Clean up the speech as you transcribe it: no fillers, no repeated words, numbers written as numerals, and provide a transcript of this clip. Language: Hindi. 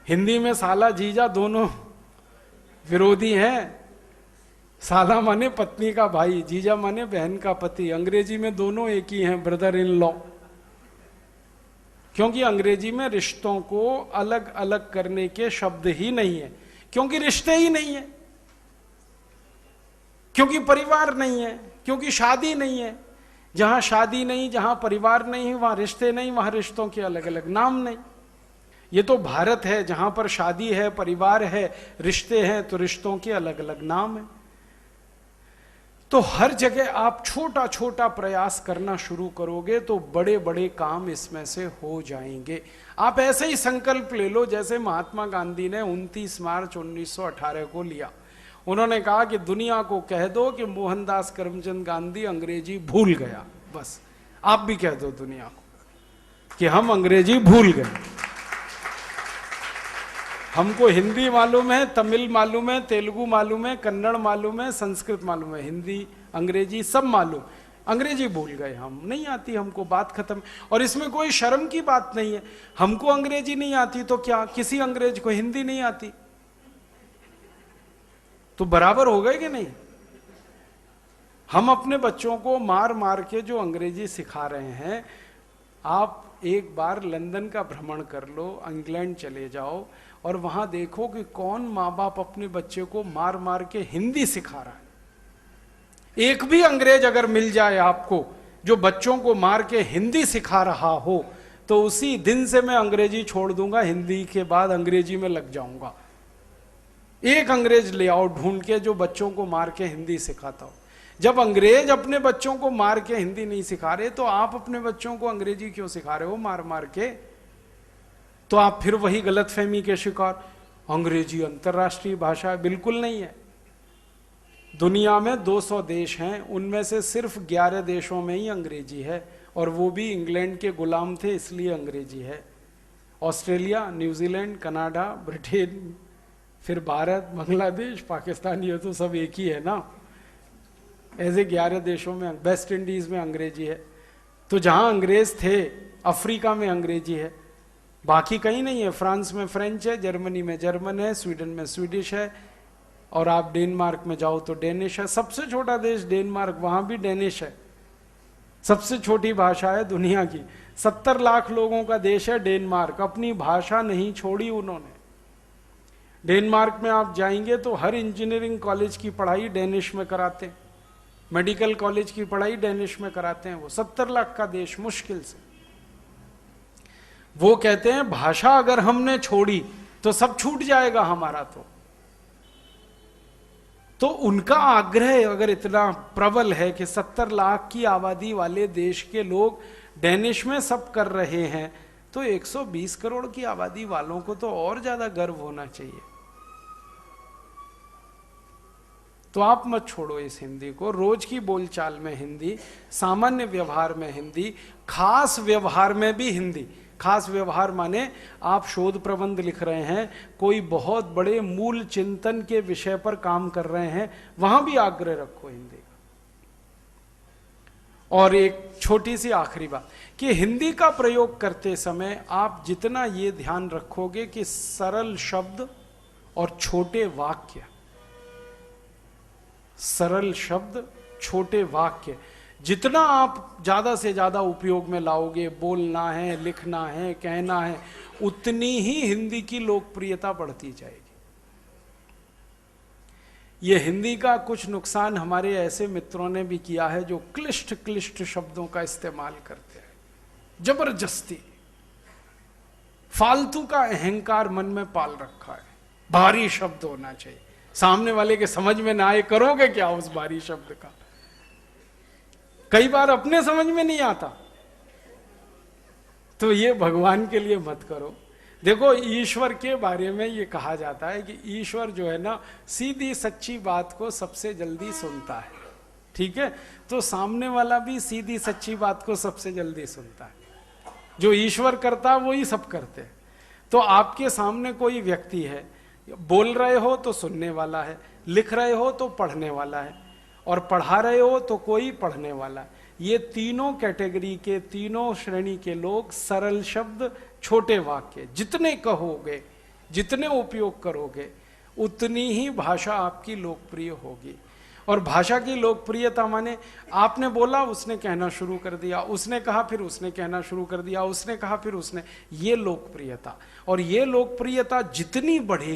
हिंदी में साला जीजा दोनों विरोधी हैं। साला माने पत्नी का भाई, जीजा माने बहन का पति। अंग्रेजी में दोनों एक ही हैं, ब्रदर इन लॉ। क्योंकि अंग्रेजी में रिश्तों को अलग अलग करने के शब्द ही नहीं है, क्योंकि रिश्ते ही नहीं है, क्योंकि परिवार नहीं है, क्योंकि शादी नहीं है। जहां शादी नहीं, जहां परिवार नहीं, वहां रिश्ते नहीं, वहां रिश्तों के अलग अलग नाम नहीं। ये तो भारत है जहां पर शादी है, परिवार है, रिश्ते हैं, तो रिश्तों के अलग अलग नाम है। तो हर जगह आप छोटा छोटा प्रयास करना शुरू करोगे तो बड़े बड़े काम इसमें से हो जाएंगे। आप ऐसे ही संकल्प ले लो जैसे महात्मा गांधी ने 29 मार्च 1918 को लिया। उन्होंने कहा कि दुनिया को कह दो कि मोहनदास करमचंद गांधी अंग्रेजी भूल गया। बस आप भी कह दो दुनिया को कि हम अंग्रेजी भूल गए। हमको हिंदी मालूम है, तमिल मालूम है, तेलुगु मालूम है, कन्नड़ मालूम है, संस्कृत मालूम है, हिंदी अंग्रेजी सब मालूम, अंग्रेजी भूल गए हम, नहीं आती हमको, बात खत्म। और इसमें कोई शर्म की बात नहीं है। हमको अंग्रेजी नहीं आती तो क्या, किसी अंग्रेज को हिंदी नहीं आती तो बराबर हो गए कि नहीं? हम अपने बच्चों को मार मार के जो अंग्रेजी सिखा रहे हैं, आप एक बार लंदन का भ्रमण कर लो, इंग्लैंड चले जाओ और वहां देखो कि कौन माँ बाप अपने बच्चे को मार मार के हिंदी सिखा रहा है। एक भी अंग्रेज अगर मिल जाए आपको जो बच्चों को मार के हिंदी सिखा रहा हो, तो उसी दिन से मैं अंग्रेजी छोड़ दूंगा, हिंदी के बाद अंग्रेजी में लग जाऊंगा। एक अंग्रेज ले आओ ढूंढ के जो बच्चों को मार के हिंदी सिखाता हो। जब अंग्रेज अपने बच्चों को मार के हिंदी नहीं सिखा रहे, तो आप अपने बच्चों को अंग्रेजी क्यों सिखा रहे हो मार मार के? तो आप फिर वही गलतफहमी के शिकार, अंग्रेजी अंतर्राष्ट्रीय भाषा है। बिल्कुल नहीं है। दुनिया में 200 देश हैं, उनमें से सिर्फ 11 देशों में ही अंग्रेजी है, और वो भी इंग्लैंड के गुलाम थे इसलिए अंग्रेजी है। ऑस्ट्रेलिया, न्यूजीलैंड, कनाडा, ब्रिटेन, फिर भारत, बांग्लादेश, पाकिस्तान, ये तो सब एक ही है ना। ऐसे 11 देशों में, वेस्ट इंडीज में अंग्रेजी है। तो जहां अंग्रेज थे अफ्रीका में अंग्रेजी है, बाकी कहीं नहीं है। फ्रांस में फ्रेंच है, जर्मनी में जर्मन है, स्वीडन में स्वीडिश है, और आप डेनमार्क में जाओ तो डेनिश है। सबसे छोटा देश डेनमार्क, वहां भी डेनिश है। सबसे छोटी भाषा है दुनिया की। 70 लाख लोगों का देश है डेनमार्क, अपनी भाषा नहीं छोड़ी उन्होंने। डेनमार्क में आप जाएंगे तो हर इंजीनियरिंग कॉलेज की पढ़ाई डेनिश में कराते हैं, मेडिकल कॉलेज की पढ़ाई डेनिश में कराते हैं। वो 70 लाख का देश मुश्किल से। वो कहते हैं भाषा अगर हमने छोड़ी तो सब छूट जाएगा हमारा। तो उनका आग्रह अगर इतना प्रबल है कि 70 लाख की आबादी वाले देश के लोग डेनिश में सब कर रहे हैं, तो 120 करोड़ की आबादी वालों को तो और ज्यादा गर्व होना चाहिए। तो आप मत छोड़ो इस हिंदी को। रोज की बोलचाल में हिंदी, सामान्य व्यवहार में हिंदी, खास व्यवहार में भी हिंदी। खास व्यवहार माने आप शोध प्रबंध लिख रहे हैं, कोई बहुत बड़े मूल चिंतन के विषय पर काम कर रहे हैं, वहां भी आग्रह रखो हिंदी का। और एक छोटी सी आखिरी बात कि हिंदी का प्रयोग करते समय आप जितना ये ध्यान रखोगे कि सरल शब्द और छोटे वाक्य, सरल शब्द छोटे वाक्य जितना आप ज्यादा से ज्यादा उपयोग में लाओगे, बोलना है, लिखना है, कहना है, उतनी ही हिंदी की लोकप्रियता बढ़ती जाएगी। ये हिंदी का कुछ नुकसान हमारे ऐसे मित्रों ने भी किया है जो क्लिष्ट क्लिष्ट शब्दों का इस्तेमाल करते हैं, जबरदस्ती फालतू का अहंकार मन में पाल रखा है। भारी शब्द होना चाहिए, सामने वाले के समझ में ना आए, करोगे क्या उस भारी शब्द का? कई बार अपने समझ में नहीं आता, तो ये भगवान के लिए मत करो। देखो ईश्वर के बारे में ये कहा जाता है कि ईश्वर जो है ना, सीधी सच्ची बात को सबसे जल्दी सुनता है। ठीक है, तो सामने वाला भी सीधी सच्ची बात को सबसे जल्दी सुनता है। जो ईश्वर करता है वही सब करते हैं। तो आपके सामने कोई व्यक्ति है, बोल रहे हो तो सुनने वाला है, लिख रहे हो तो पढ़ने वाला है, और पढ़ा रहे हो तो कोई पढ़ने वाला है। ये तीनों कैटेगरी के, तीनों श्रेणी के लोग सरल शब्द, छोटे वाक्य जितने कहोगे, जितने उपयोग करोगे उतनी ही भाषा आपकी लोकप्रिय होगी। और भाषा की लोकप्रियता माने आपने बोला उसने कहना शुरू कर दिया, उसने कहा फिर उसने कहना शुरू कर दिया, उसने कहा फिर उसने, ये लोकप्रियता। और ये लोकप्रियता जितनी बढ़ेगी